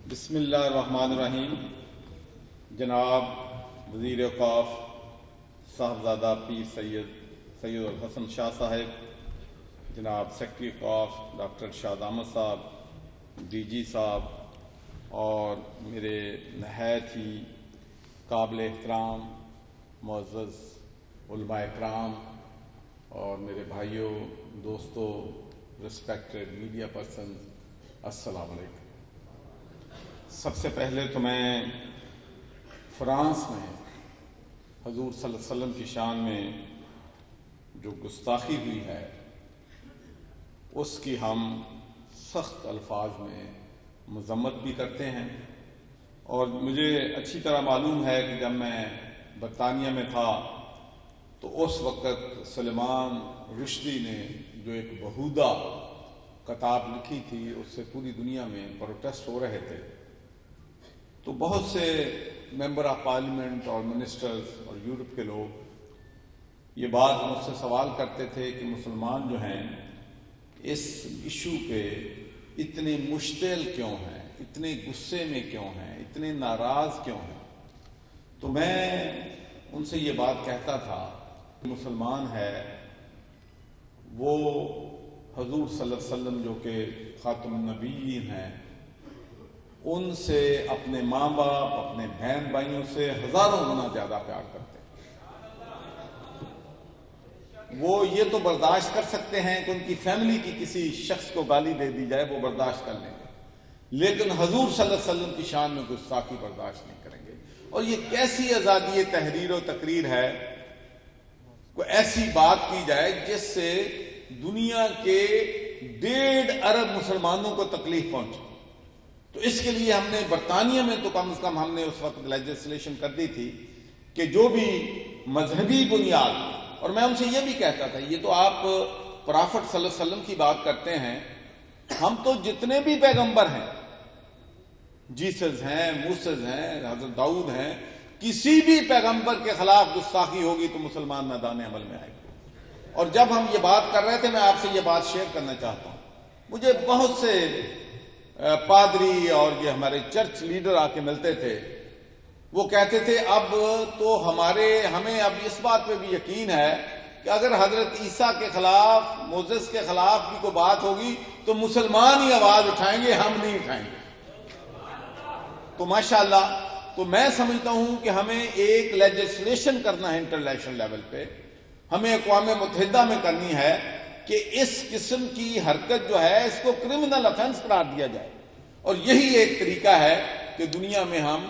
بسم اللہ الرحمن الرحیم۔ جناب وزیر اوقاف صاحبزادہ پیر سید الحسن شاہ صاحب، جناب سیکرٹری اوقاف ڈاکٹر شاد احمد صاحب، ڈی جی صاحب، اور میرے نہایت ہی قابل احترام معزز علماء اکرام اور میرے بھائیوں، دوستوں، ریسپیکٹڈ میڈیا پرسنز، السلام علیکم۔ سب سے پہلے تو میں فرانس میں حضور صلی اللہ علیہ وسلم کی شان میں جو گستاخی ہوئی ہے اس کی ہم سخت الفاظ میں مذمت بھی کرتے ہیں، اور مجھے اچھی طرح معلوم ہے کہ جب میں برطانیہ میں تھا تو اس وقت سلیمان رشدی نے جو ایک بہودہ کتاب لکھی تھی اس سے پوری دنیا میں پروٹیسٹ ہو رہے تھے، تو بہت سے ممبر آف پارلیمنٹ اور منسٹرز اور یورپ کے لوگ یہ بات مجھ سے سوال کرتے تھے کہ مسلمان جو ہیں اس ایشو پہ اتنے مشتعل کیوں ہیں، اتنے غصے میں کیوں ہیں، اتنے ناراض کیوں ہیں۔ تو میں ان سے یہ بات کہتا تھا کہ مسلمان ہے وہ حضور صلی اللہ علیہ وسلم جو کہ خاتم النبیین ہیں ان سے، اپنے ماں باپ، اپنے بہن بھائیوں سے ہزاروں گنا زیادہ پیار کرتے ہیں۔ وہ یہ تو برداشت کر سکتے ہیں کہ ان کی فیملی کی کسی شخص کو گالی دے دی جائے، وہ برداشت کر لیں گے، لیکن حضور صلی اللہ علیہ وسلم کی شان میں گستاخی برداشت نہیں کریں گے۔ اور یہ کیسی آزادی تحریر و تقریر ہے، کوئی ایسی بات کی جائے جس سے دنیا کے 1.5 ارب مسلمانوں کو تکلیف پہنچے۔ تو اس کے لیے ہم نے برطانیہ میں تو کم از کم ہم نے اس وقت لیجسلیشن کر دی تھی کہ جو بھی مذہبی بنیاد، اور میں ان سے یہ بھی کہتا تھا یہ تو آپ پرافٹ صلی اللہ علیہ وسلم کی بات کرتے ہیں، ہم تو جتنے بھی پیغمبر ہیں، جیسس ہیں، موسیز ہیں، حضرت داؤد ہیں، کسی بھی پیغمبر کے خلاف گستاخی ہوگی تو مسلمان میدان عمل میں آئے گے۔ اور جب ہم یہ بات کر رہے تھے میں آپ سے یہ بات شیئر کرنا چاہتا ہوں، مجھے بہت سے پادری اور یہ ہمارے چرچ لیڈر آ کے ملتے تھے، وہ کہتے تھے اب تو ہمیں اب اس بات پہ بھی یقین ہے کہ اگر حضرت عیسیٰ کے خلاف، موسیس کے خلاف بھی کوئی بات ہوگی تو مسلمان ہی آواز اٹھائیں گے، ہم نہیں اٹھائیں گے۔ تو ماشاءاللہ، تو میں سمجھتا ہوں کہ ہمیں ایک لیجسلیشن کرنا ہے انٹرنیشنل لیول پہ، ہمیں اقوام متحدہ میں کرنی ہے کہ اس قسم کی حرکت جو ہے اس کو کرمنل افینس قرار دیا جائے، اور یہی ایک طریقہ ہے کہ دنیا میں ہم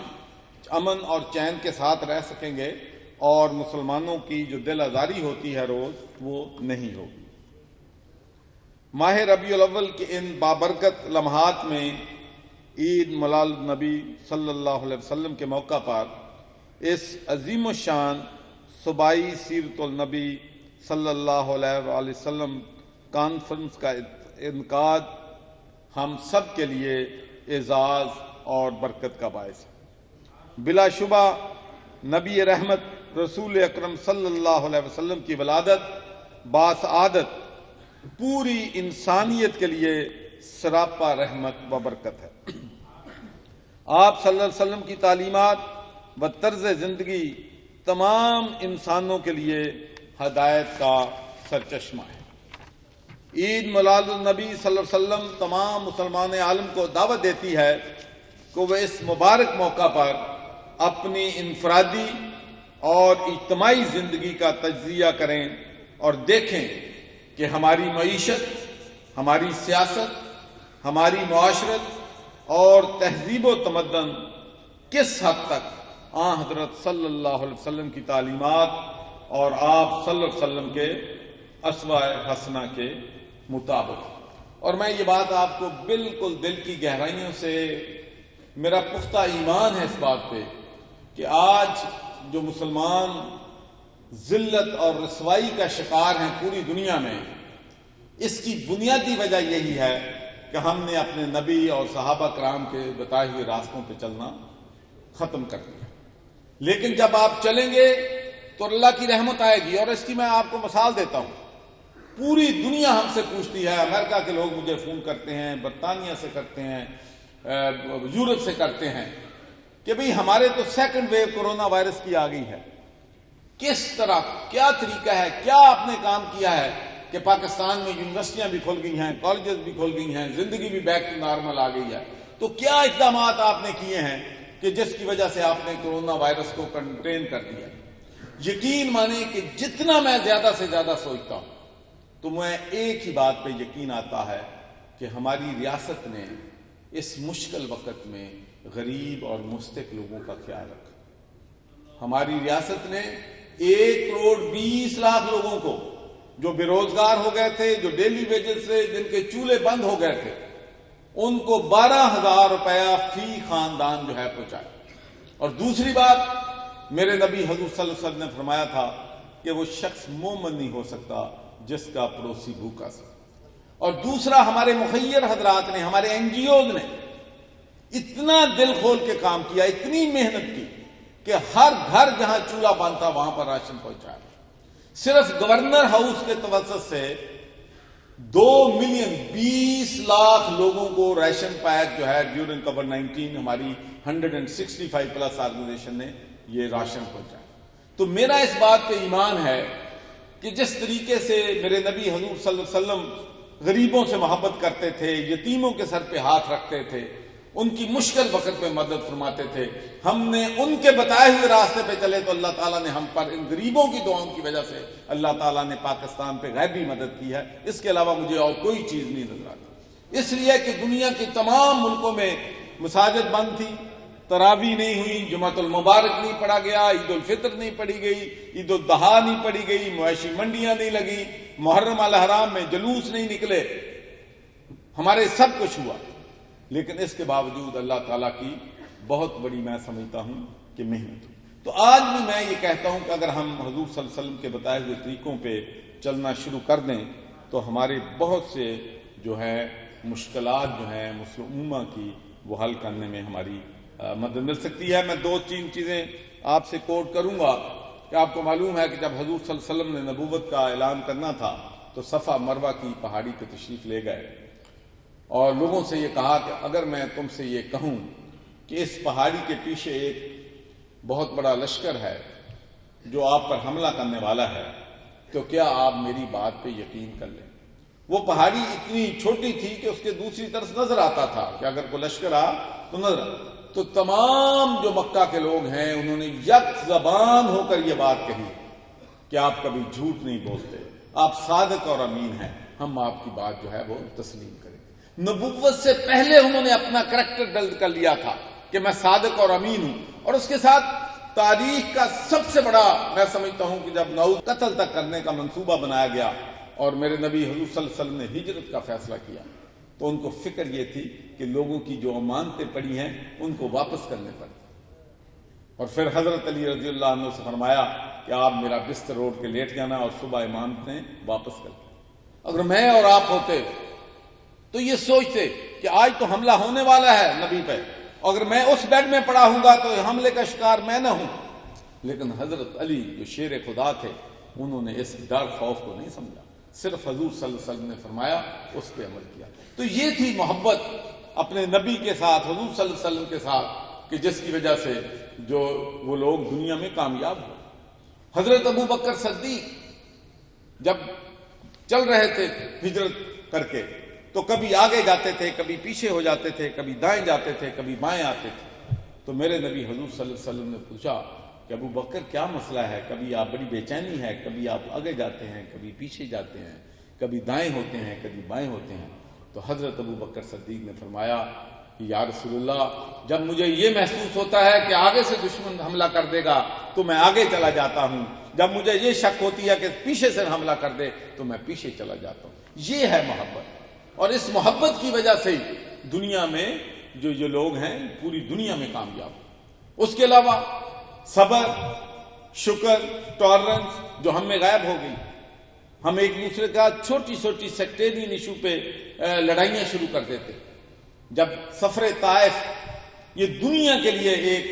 امن اور چین کے ساتھ رہ سکیں گے اور مسلمانوں کی جو دل آزاری ہوتی ہے روز وہ نہیں ہوگی۔ ماہ ربیع الاول کے ان بابرکت لمحات میں عید میلاد النبی صلی اللہ علیہ وسلم کے موقع پر اس عظیم الشان صوبائی سیرت النبی صلی اللہ علیہ وآلہ وسلم کانفرنس کا انعقاد ہم سب کے لیے اعزاز اور برکت کا باعث ہے۔ بلا شبہ نبی رحمت رسول اکرم صلی اللہ علیہ وسلم کی ولادت باسعادت پوری انسانیت کے لیے سراپا رحمت و برکت ہے۔ آپ صلی اللہ علیہ وسلم کی تعلیمات و طرز زندگی تمام انسانوں کے لیے ہدایت کا سرچشمہ ہے۔ عید میلاد النبی صلی اللہ علیہ وسلم تمام مسلمان عالم کو دعوت دیتی ہے کہ وہ اس مبارک موقع پر اپنی انفرادی اور اجتماعی زندگی کا تجزیہ کریں اور دیکھیں کہ ہماری معیشت، ہماری سیاست، ہماری معاشرت اور تہذیب و تمدن کس حد تک حضرت صلی اللہ علیہ وسلم کی تعلیمات اور آپ صلی اللہ علیہ وسلم کے اسوہ حسنہ کے مطابق۔ اور میں یہ بات آپ کو بالکل دل کی گہرائیوں سے، میرا پختہ ایمان ہے اس بات پہ کہ آج جو مسلمان ذلت اور رسوائی کا شکار ہیں پوری دنیا میں، اس کی بنیادی وجہ یہی ہے کہ ہم نے اپنے نبی اور صحابہ کرام کے بتائے ہوئے راستوں پہ چلنا ختم کر دیا۔ لیکن جب آپ چلیں گے تو اللہ کی رحمت آئے گی، اور اس کی میں آپ کو مثال دیتا ہوں۔ پوری دنیا ہم سے پوچھتی ہے، امریکہ کے لوگ مجھے فون کرتے ہیں، برطانیہ سے کرتے ہیں، یورپ سے کرتے ہیں کہ بھئی ہمارے تو سیکنڈ ویو کورونا وائرس کی آ گئی ہے، کس طرح کیا طریقہ ہے، کیا آپ نے کام کیا ہے کہ پاکستان میں یونیورسٹیاں بھی کھل گئی ہیں، کالجز بھی کھل گئی ہیں، زندگی بھی بیک ٹو نارمل آ گئی ہے، تو کیا اقدامات آپ نے کیے ہیں کہ جس کی وجہ سے آپ نے کورونا وائرس کو کنٹین کر دیا؟ یقین مانیں کہ جتنا میں زیادہ سے زیادہ سوچتا ہوں تو میں ایک ہی بات پہ یقین آتا ہے کہ ہماری ریاست نے اس مشکل وقت میں غریب اور مستحق لوگوں کا خیال رکھا۔ ہماری ریاست نے 1,20,00,000 لوگوں کو جو بے روزگار ہو گئے تھے، جو ڈیلی ویجز سے جن کے چولہے بند ہو گئے تھے، ان کو 12,000 روپیہ فی خاندان جو ہے پہنچایا۔ اور دوسری بات، میرے نبی حضور صلی اللہ علیہ وسلم نے فرمایا تھا کہ وہ شخص مومن نہیں ہو سکتا جس کا پڑوسی بھوکا سا۔ اور دوسرا، ہمارے مخیر حضرات نے، ہمارے این جی اوز نے اتنا دل کھول کے کام کیا، اتنی محنت کی کہ ہر گھر جہاں چولہا بند تھا وہاں پر راشن پہنچایا۔ صرف گورنر ہاؤس کے توسط سے 2,20,00,000 لوگوں کو ریشن پیک جو ہے ڈیورنگ کووڈ-19 ہماری 165 پلس آرگنائزیشن نے یہ راشن پہنچایا۔ تو میرا اس بات پہ ایمان ہے کہ جس طریقے سے میرے نبی حضور صلی اللہ علیہ وسلم غریبوں سے محبت کرتے تھے، یتیموں کے سر پہ ہاتھ رکھتے تھے، ان کی مشکل وقت میں مدد فرماتے تھے، ہم نے ان کے بتائے ہوئے راستے پہ چلے تو اللہ تعالیٰ نے ہم پر ان غریبوں کی دعاؤں کی وجہ سے اللہ تعالیٰ نے پاکستان پہ غیبی مدد کی ہے۔ اس کے علاوہ مجھے اور کوئی چیز نہیں نظر آتی، اس لیے کہ دنیا کے تمام ملکوں میں مساجد بند تھی، تراویح نہیں ہوئی، جمعۃ المبارک نہیں پڑھا گیا، عید الفطر نہیں پڑھی گئی، عید الاضحیٰ نہیں پڑھی گئی، مویشی منڈیاں نہیں لگی، محرم الحرام میں جلوس نہیں نکلے، ہمارے سب کچھ ہوا، لیکن اس کے باوجود اللہ تعالیٰ کی بہت بڑی میں سمجھتا ہوں کہ محنت۔ تو آج بھی میں یہ کہتا ہوں کہ اگر ہم حضور صلی اللہ علیہ وسلم کے بتائے ہوئے طریقوں پہ چلنا شروع کر دیں تو ہمارے بہت سے جو ہے مشکلات جو ہیں مسلم امہ کی وہ حل کرنے میں ہماری مدد مل سکتی ہے۔ میں 2-3 چیزیں آپ سے کوٹ کروں گا کہ آپ کو معلوم ہے کہ جب حضور صلی اللہ علیہ وسلم نے نبوت کا اعلان کرنا تھا تو صفا مروہ کی پہاڑی پہ تشریف لے گئے اور لوگوں سے یہ کہا کہ اگر میں تم سے یہ کہوں کہ اس پہاڑی کے پیچھے ایک بہت بڑا لشکر ہے جو آپ پر حملہ کرنے والا ہے تو کیا آپ میری بات پہ یقین کر لیں؟ وہ پہاڑی اتنی چھوٹی تھی کہ اس کے دوسری طرف نظر آتا تھا کہ اگر کوئی لشکر آ تو نظر آتا۔ تو تمام جو مکہ کے لوگ ہیں انہوں نے یک زبان ہو کر یہ بات کہی کہ آپ کبھی جھوٹ نہیں بولتے، آپ صادق اور امین ہیں، ہم آپ کی بات جو ہے وہ تسلیم کریں۔ نبوت سے پہلے انہوں نے اپنا کریکٹر بلڈ کر لیا تھا کہ میں صادق اور امین ہوں، اور اس کے ساتھ تاریخ کا سب سے بڑا میں سمجھتا ہوں کہ جب نعوذ قتل تک کرنے کا منصوبہ بنایا گیا اور میرے نبی حضور صلی اللہ علیہ وسلم نے ہجرت کا فیصلہ کیا تو ان کو فکر یہ تھی کہ لوگوں کی جو امانتیں پڑی ہیں ان کو واپس کرنے پڑی، اور پھر حضرت علی رضی اللہ عنہ سے فرمایا کہ آپ میرا بستر اوڑھ کے لیٹ جانا اور صبح امانتیں واپس کر کے۔ اگر میں اور آپ ہوتے تو یہ سوچتے کہ آج تو حملہ ہونے والا ہے نبی پہ، اگر میں اس بیڈ میں پڑا ہوں گا تو حملے کا شکار میں نہ ہوں، لیکن حضرت علی جو شیر خدا تھے انہوں نے اس ڈر خوف کو نہیں سمجھا، صرف حضور صلی اللہ علیہ وسلم نے فرمایا اس پہ عمل کیا۔ تو یہ تھی محبت اپنے نبی کے ساتھ، حضور صلی اللہ علیہ وسلم کے ساتھ، کہ جس کی وجہ سے جو وہ لوگ دنیا میں کامیاب ہوئے۔ حضرت ابو بکر صدیق جب چل رہے تھے ہجرت کر کے تو کبھی آگے جاتے تھے، کبھی پیچھے ہو جاتے تھے، کبھی دائیں جاتے تھے، کبھی بائیں آتے تھے۔ تو میرے نبی حضور صلی اللہ علیہ وسلم نے پوچھا کہ ابو بکر کیا مسئلہ ہے، کبھی آپ بڑی بے چینی ہے، کبھی آپ آگے جاتے ہیں، کبھی پیچھے جاتے ہیں، کبھی دائیں ہوتے ہیں، کبھی بائیں ہوتے ہیں۔ تو حضرت ابو بکر صدیق نے فرمایا کہ یا رسول اللہ، جب مجھے یہ محسوس ہوتا ہے کہ آگے سے دشمن حملہ کر دے گا تو میں آگے چلا جاتا ہوں، جب مجھے یہ شک ہوتی ہے کہ پیچھے سے حملہ کر دے تو میں پیچھے چلا جاتا ہوں۔ یہ ہے محبت، اور اس محبت کی وجہ سے دنیا میں جو لوگ ہیں پوری دنیا میں کامیاب ہیں۔ اس کے علاوہ صبر، شکر، ٹالرنس جو ہم میں غائب ہو گئی، ہم ایک دوسرے کا چھوٹی چھوٹی سیکٹیرین ایشو پہ لڑائیاں شروع کر دیتے۔ جب سفر طائف یہ دنیا کے لیے ایک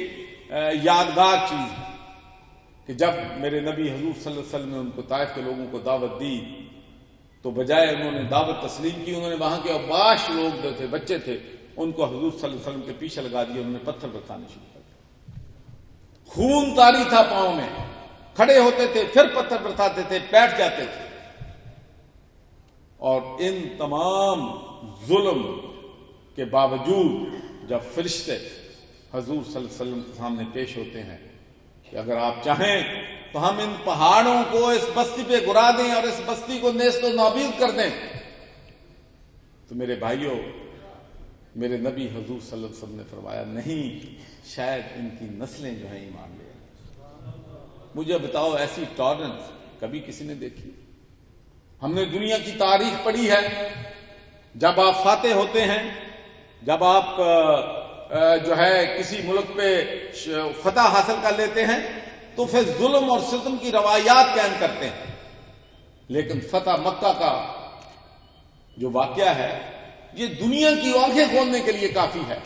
یادگار چیز ہے کہ جب میرے نبی حضور صلی اللہ علیہ وسلم نے ان کو طائف کے لوگوں کو دعوت دی تو بجائے انہوں نے دعوت تسلیم کی، انہوں نے وہاں کے اوباش لوگ جو تھے، بچے تھے، ان کو حضور صلی اللہ علیہ وسلم کے پیچھے لگا دیا، انہوں نے پتھر برسانے شروع کر دیا، خون طاری تھا پاؤں میں، کھڑے ہوتے تھے پھر پتھر برساتے تھے، بیٹھ جاتے تھے. اور ان تمام ظلم کے باوجود جب فرشتے حضور صلی اللہ علیہ وسلم کے سامنے پیش ہوتے ہیں کہ اگر آپ چاہیں تو ہم ان پہاڑوں کو اس بستی پہ گرا دیں اور اس بستی کو نیست و نابود کر دیں، تو میرے بھائیوں، میرے نبی حضور صلی اللہ علیہ وسلم نے فرمایا نہیں، شاید ان کی نسلیں جو ہیں ایمان لے آئیں. مجھے بتاؤ ایسی ٹالرنس کبھی کسی نے دیکھی؟ ہم نے دنیا کی تاریخ پڑھی ہے، جب آپ فاتح ہوتے ہیں، جب آپ جو ہے کسی ملک پہ فتح حاصل کر لیتے ہیں تو پھر ظلم اور ستم کی روایات قائم کرتے ہیں. لیکن فتح مکہ کا جو واقعہ ہے یہ دنیا کی آنکھیں کھولنے کے لیے کافی ہے.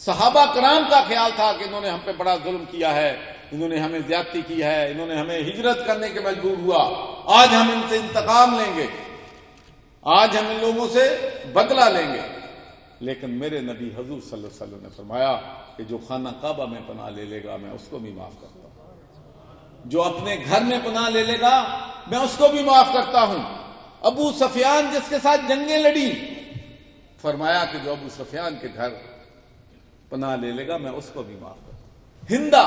صحابہ کرام کا خیال تھا کہ انہوں نے ہم پہ بڑا ظلم کیا ہے، انہوں نے ہمیں زیادتی کی ہے، انہوں نے ہمیں ہجرت کرنے کے مجبور ہوا، آج ہم ان سے انتقام لیں گے، آج ہم ان لوگوں سے بدلہ لیں گے. لیکن میرے نبی حضور صلی اللہ علیہ وسلم نے فرمایا کہ جو خانہ کعبہ میں پناہ لے لے گا میں اس کو بھی معاف کرتا ہوں، جو اپنے گھر میں پناہ لے لے گا میں اس کو بھی معاف کرتا ہوں. ابو سفیان جس کے ساتھ جنگیں لڑی، فرمایا کہ جو ابو سفیان کے گھر پناہ لے لے گا میں اس کو بھی معاف کرتا ہوں. ہندا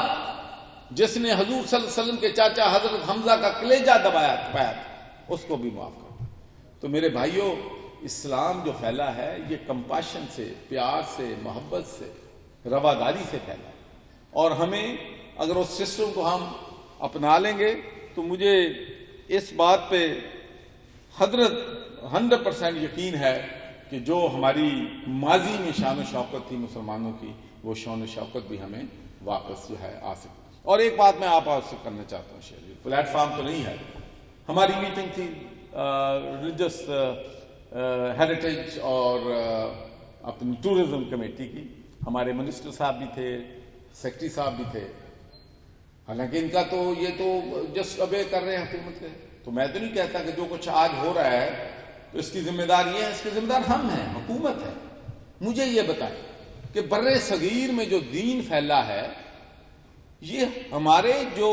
جس نے حضور صلی اللہ علیہ وسلم کے چاچا حضرت حمزہ کا کلیجہ دبایا تھا اس کو بھی معاف کرتا ہوں. تو میرے بھائیوں، اسلام جو پھیلا ہے یہ کمپاشن سے، پیار سے، محبت سے، رواداری سے پھیلا، اور ہمیں اگر اس سسٹم کو ہم اپنا لیں گے تو مجھے اس بات پہ 100% یقین ہے کہ جو ہماری ماضی میں شان و شوکت تھی مسلمانوں کی، وہ شان و شوکت بھی ہمیں واپس جو ہے آ سکتی. اور ایک بات میں آپ سے کرنا چاہتا ہوں شیئر، پلیٹ فارم تو نہیں ہے، ہماری میٹنگ تھی ریلیجس ہیریٹیج اور اپنی ٹورزم کمیٹی کی، ہمارے منسٹر صاحب بھی تھے، سیکرٹری صاحب بھی تھے. حالانکہ ان کا تو یہ تو جسٹ ابے کر رہے ہیں حکومت کے. تو میں تو نہیں کہتا کہ جو کچھ آج ہو رہا ہے تو اس کی ذمہ دار یہ ہے، اس کی ذمہ دار ہم ہیں، حکومت ہے. مجھے یہ بتائیں کہ بر صغیر میں جو دین پھیلا ہے یہ ہمارے جو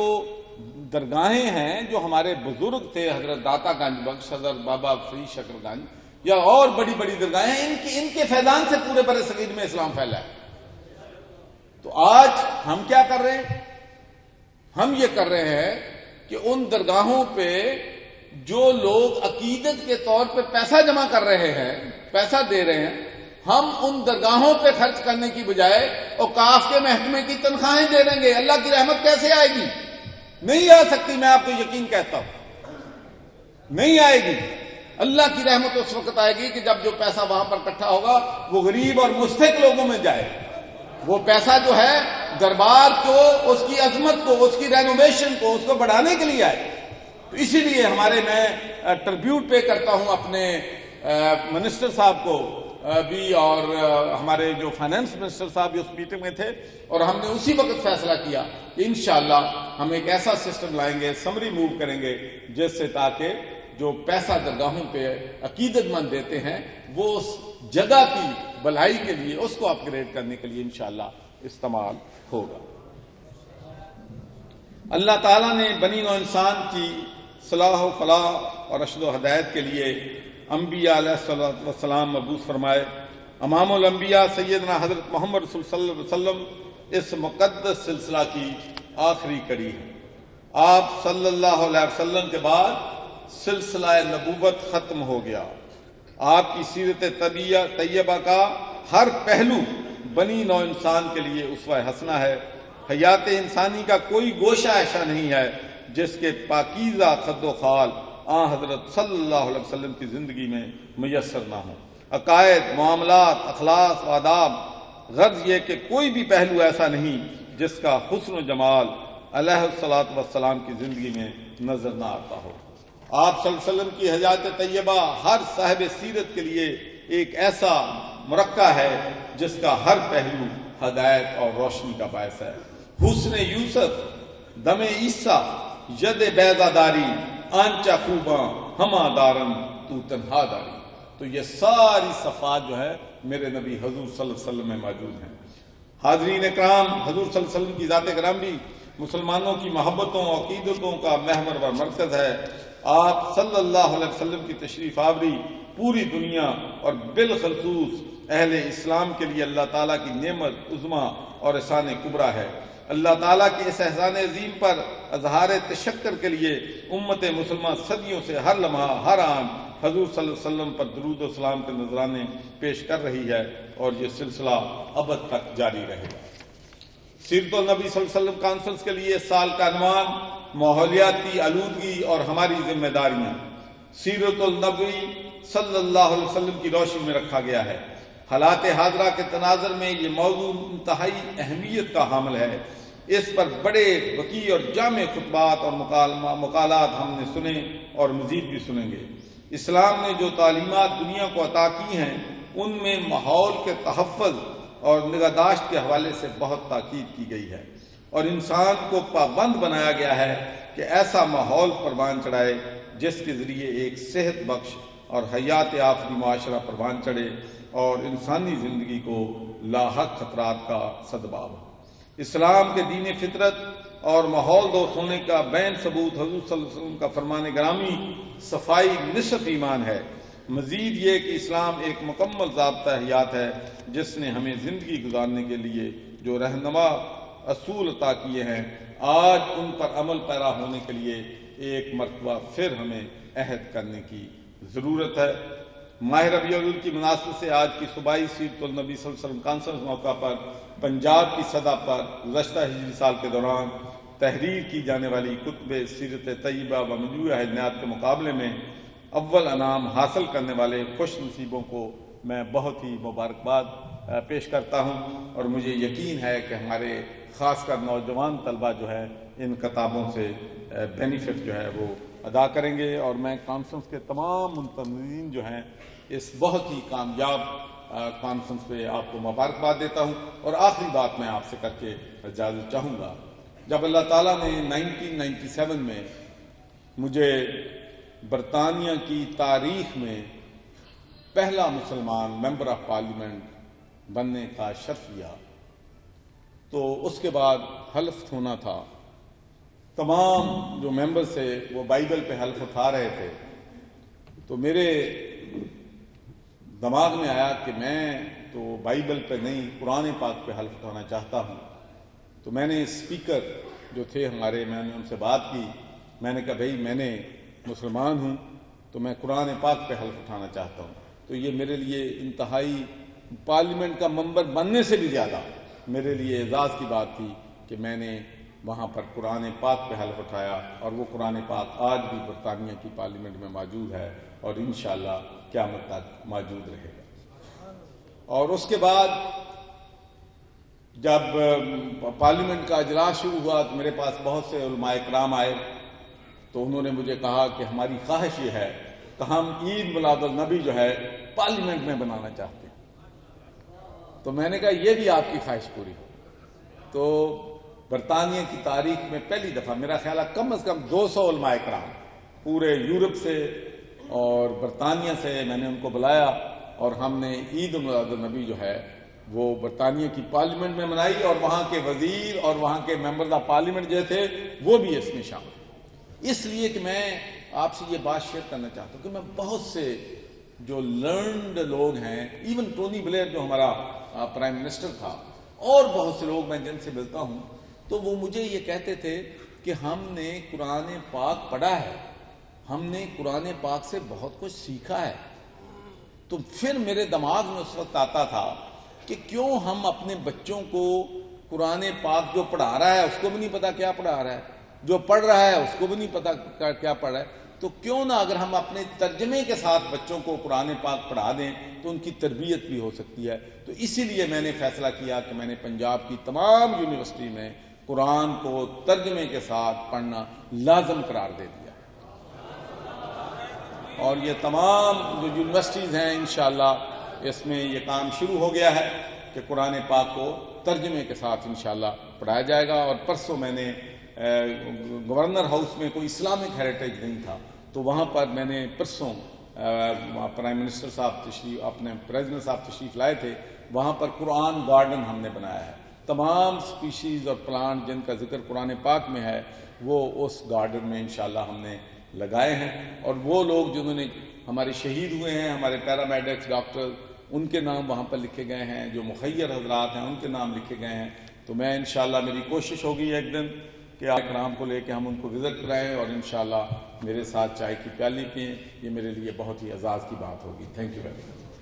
درگاہیں ہیں، جو ہمارے بزرگ تھے، حضرت داتا گنج بخش، حضرت بابا فرید شکر گنج یا اور بڑی بڑی درگاہیں، ان کے فیضان سے پورے بر صغیر میں اسلام پھیلا ہے. تو آج ہم کیا کر رہے ہیں؟ ہم یہ کر رہے ہیں کہ ان درگاہوں پہ جو لوگ عقیدت کے طور پہ پیسہ جمع کر رہے ہیں، پیسہ دے رہے ہیں، ہم ان درگاہوں پہ خرچ کرنے کی بجائے اوقاف کے محکمے کی تنخواہیں دے دیں گے. اللہ کی رحمت کیسے آئے گی؟ نہیں آ سکتی. میں آپ کو یقین کہتا ہوں نہیں آئے گی. اللہ کی رحمت اس وقت آئے گی کہ جب جو پیسہ وہاں پر اکٹھا ہوگا وہ غریب اور مستحق لوگوں میں جائے. وہ پیسہ جو ہے دربار کو، اس کی عظمت کو، اس کی رینوویشن کو، اس کو بڑھانے کے لیے آئے. تو اسی لیے میں ٹربیوٹ پے کرتا ہوں اپنے منسٹر صاحب کو بھی، اور ہمارے جو فائنانس منسٹر صاحب بھی اس میٹنگ میں تھے، اور ہم نے اسی وقت فیصلہ کیا کہ انشاءاللہ ہم ایک ایسا سسٹم لائیں گے، سمری موو کریں گے، جس سے تاکہ جو پیسہ درگاہوں پہ عقیدت مند دیتے ہیں وہ اس جگہ کی بھلائی کے لیے، اس کو اپ گریڈ کرنے کے لیے انشاءاللہ استعمال ہوگا. اللہ تعالیٰ نے بنی نوع انسان کی صلاح و فلاح اور رشد و ہدایت کے لیے انبیاء علیہ الصلوۃ والسلام مبعوث فرمائے. امام الانبیاء سیدنا حضرت محمد رسول صلی اللہ علیہ وسلم اس مقدس سلسلہ کی آخری کڑی ہے. آپ صلی اللہ علیہ وسلم کے بعد سلسلہ نبوت ختم ہو گیا. آپ کی سیرت طیبہ کا ہر پہلو بنی نوع انسان کے لیے اسوہ حسنہ ہے. حیات انسانی کا کوئی گوشہ ایسا نہیں ہے جس کے پاکیزہ خد و خال حضرت صلی اللہ علیہ وسلم کی زندگی میں میسر نہ ہو. عقائد، معاملات، اخلاق و آداب، غرض یہ کہ کوئی بھی پہلو ایسا نہیں جس کا حسن و جمال علیہ الصلوۃ والسلام کی زندگی میں نظر نہ آتا ہو. آپ صلی اللہ علیہ وسلم کی حیات طیبہ ہر صاحب سیرت کے لیے ایک ایسا مرقع ہے جس کا ہر پہلو ہدایت اور روشنی کا باعث ہے. حسن یوسف، دم عیسیٰ، ید بیضہ داری، آنچہ خوباں ہما دارن تو تنہا داری. تو یہ ساری صفات جو ہے میرے نبی حضور صلی اللہ علیہ وسلم میں موجود ہیں۔ حاضرین اکرام، حضور صلی اللہ علیہ وسلم کی ذات کرام بھی مسلمانوں کی محبتوں اور عقیدتوں کا محور و مرکز ہے۔ آپ صلی اللہ علیہ وسلم کی تشریف آوری پوری دنیا اور بالخصوص اہل اسلام کے لیے اللہ تعالیٰ کی نعمت عظمیٰ اور احسان کبریٰ ہے۔ اللہ تعالیٰ کے اس احسان عظیم پر اظہار تشکر کے لیے امت مسلمہ صدیوں سے ہر لمحہ ہر آن حضور صلی اللہ علیہ وسلم پر درود و سلام کے نذرانے پیش کر رہی ہے، اور یہ سلسلہ ابد تک جاری رہے گا۔ سیرت النبی صلی اللہ علیہ وسلم کانفرنس کے لیے اس سال کا عنوان ماحولیاتی آلودگی اور ہماری ذمہ داریاں سیرت النبی صلی اللہ علیہ وسلم کی روشنی میں رکھا گیا ہے۔ حالات حاضرہ کے تناظر میں یہ موضوع انتہائی اہمیت کا حامل ہے۔ اس پر بڑے وسیع اور جامع خطبات اور مقالات ہم نے سنے اور مزید بھی سنیں گے۔ اسلام نے جو تعلیمات دنیا کو عطا کی ہیں ان میں ماحول کے تحفظ اور نگہداشت کے حوالے سے بہت تاکید کی گئی ہے، اور انسان کو پابند بنایا گیا ہے کہ ایسا ماحول پروان چڑھائے جس کے ذریعے ایک صحت بخش اور حیات یافتہ معاشرہ پروان چڑھے اور انسانی زندگی کو لاحق خطرات کا سدباب ہو۔ اسلام کے دین فطرت اور ماحول دوست ہونے کا بین ثبوت حضور صلی اللہ علیہ وسلم کا فرمان گرامی صفائی نصف ایمان ہے۔ مزید یہ کہ اسلام ایک مکمل ضابطہ حیات ہے جس نے ہمیں زندگی گزارنے کے لیے جو رہنما اصول عطا کیے ہیں، آج ان پر عمل پیرا ہونے کے لیے ایک مرتبہ پھر ہمیں عہد کرنے کی ضرورت ہے۔ ماہ ربیع الاول کی مناسبت سے آج کی صوبائی سیرت النبی صلی اللہ علیہ وسلم کانفرنس موقع پر پنجاب کی سطح پر گزشتہ ہجری سال کے دوران تحریر کی جانے والی کتب سیرت طیبہ و مجموعہ ہدایات کے مقابلے میں اول انعام حاصل کرنے والے خوش نصیبوں کو میں بہت ہی مبارکباد پیش کرتا ہوں، اور مجھے یقین ہے کہ ہمارے خاص کر نوجوان طلبہ جو ہے ان کتابوں سے بینیفٹ جو ہے وہ ادا کریں گے، اور میں کانفرنس کے تمام منتظمین جو ہیں اس بہت ہی کامیاب کانفرنس پہ آپ کو مبارکباد دیتا ہوں۔ اور آخری بات میں آپ سے کر کے اجازت چاہوں گا، جب اللہ تعالیٰ نے 1997 میں مجھے برطانیہ کی تاریخ میں پہلا مسلمان ممبر آف پارلیمنٹ بننے کا شرف دیا، تو اس کے بعد حلف ہونا تھا۔ تمام جو ممبر تھے وہ بائبل پہ حلف اٹھا رہے تھے، تو میرے دماغ میں آیا کہ میں تو بائبل پہ نہیں قرآن پاک پہ حلف اٹھانا چاہتا ہوں۔ تو میں نے اسپیکر جو تھے ہمارے، میں نے ان سے بات کی، میں نے کہا بھئی میں نے مسلمان ہوں تو میں قرآن پاک پہ حلف اٹھانا چاہتا ہوں۔ تو یہ میرے لیے انتہائی پارلیمنٹ کا ممبر بننے سے بھی زیادہ میرے لیے اعزاز کی بات تھی کہ میں نے وہاں پر قرآن پاک پہ حلف اٹھایا، اور وہ قرآن پاک آج بھی برطانیہ کی پارلیمنٹ میں موجود ہے اور انشاءاللہ قیامت تک موجود رہے گا۔ اور اس کے بعد جب پارلیمنٹ کا اجلاس شروع ہوا تو میرے پاس بہت سے علماء کرام آئے، تو انہوں نے مجھے کہا کہ ہماری خواہش یہ ہے کہ ہم عید میلاد النبی جو ہے پارلیمنٹ میں بنانا چاہتے ہیں۔ تو میں نے کہا یہ بھی آپ کی خواہش پوری ہو۔ تو برطانیہ کی تاریخ میں پہلی دفعہ میرا خیال ہے کم از کم 200 علماء کرام پورے یورپ سے اور برطانیہ سے میں نے ان کو بلایا، اور ہم نے عید میلاد النبی جو ہے وہ برطانیہ کی پارلیمنٹ میں منائی، اور وہاں کے وزیر اور وہاں کے ممبرز آف پارلیمنٹ جو تھے وہ بھی اس میں شامل۔ اس لیے کہ میں آپ سے یہ بات شیئر کرنا چاہتا ہوں کہ میں بہت سے جو لرنڈ لوگ ہیں، ایون ٹونی بلیئر جو ہمارا پرائم منسٹر تھا، اور بہت سے لوگ میں جن سے ملتا ہوں، تو وہ مجھے یہ کہتے تھے کہ ہم نے قرآن پاک پڑھا ہے، ہم نے قرآن پاک سے بہت کچھ سیکھا ہے۔ تو پھر میرے دماغ میں اس وقت آتا تھا کہ کیوں ہم اپنے بچوں کو قرآن پاک جو پڑھا رہا ہے اس کو بھی نہیں پتا کیا پڑھا رہا ہے، جو پڑھ رہا ہے اس کو بھی نہیں پتا کیا پڑھ رہا ہے، تو کیوں نہ اگر ہم اپنے ترجمے کے ساتھ بچوں کو قرآن پاک پڑھا دیں تو ان کی تربیت بھی ہو سکتی ہے۔ تو اسی لیے میں نے فیصلہ کیا کہ میں نے پنجاب کی تمام یونیورسٹی میں قرآن کو ترجمے کے ساتھ پڑھنا لازم قرار دے دیا، اور یہ تمام جو یونیورسٹیز ہیں انشاءاللہ اس میں یہ کام شروع ہو گیا ہے کہ قرآن پاک کو ترجمے کے ساتھ انشاءاللہ پڑھایا جائے گا۔ اور پرسوں میں نے گورنر ہاؤس میں کوئی اسلامک ہیریٹیج نہیں تھا، تو وہاں پر میں نے پرسوں پرائم منسٹر صاحب اپنے پریزیڈنٹ صاحب تشریف لائے تھے، وہاں پر قرآن گارڈن ہم نے بنایا ہے. تمام سپیشیز اور پلانٹ جن کا ذکر قرآن پاک میں ہے وہ اس گارڈن میں انشاءاللہ ہم نے لگائے ہیں. اور وہ لوگ جنہوں نے ہمارے شہید ہوئے ہیں، ہمارے پیرامیڈکس ڈاکٹر، ان کے نام وہاں پر لکھے گئے ہیں. جو مخیر حضرات ہیں ان کے نام لکھے گئے ہیں. تو میں انشاءاللہ میری کوشش ہوگی ایک دن کہ آپ کرام کو لے کے ہم ان کو وزٹ کرائیں اور انشاءاللہ میرے ساتھ چائے کی پیالی پئیں. یہ میرے لیے بہت ہی اعزاز کی بات ہوگی. Thank you very much.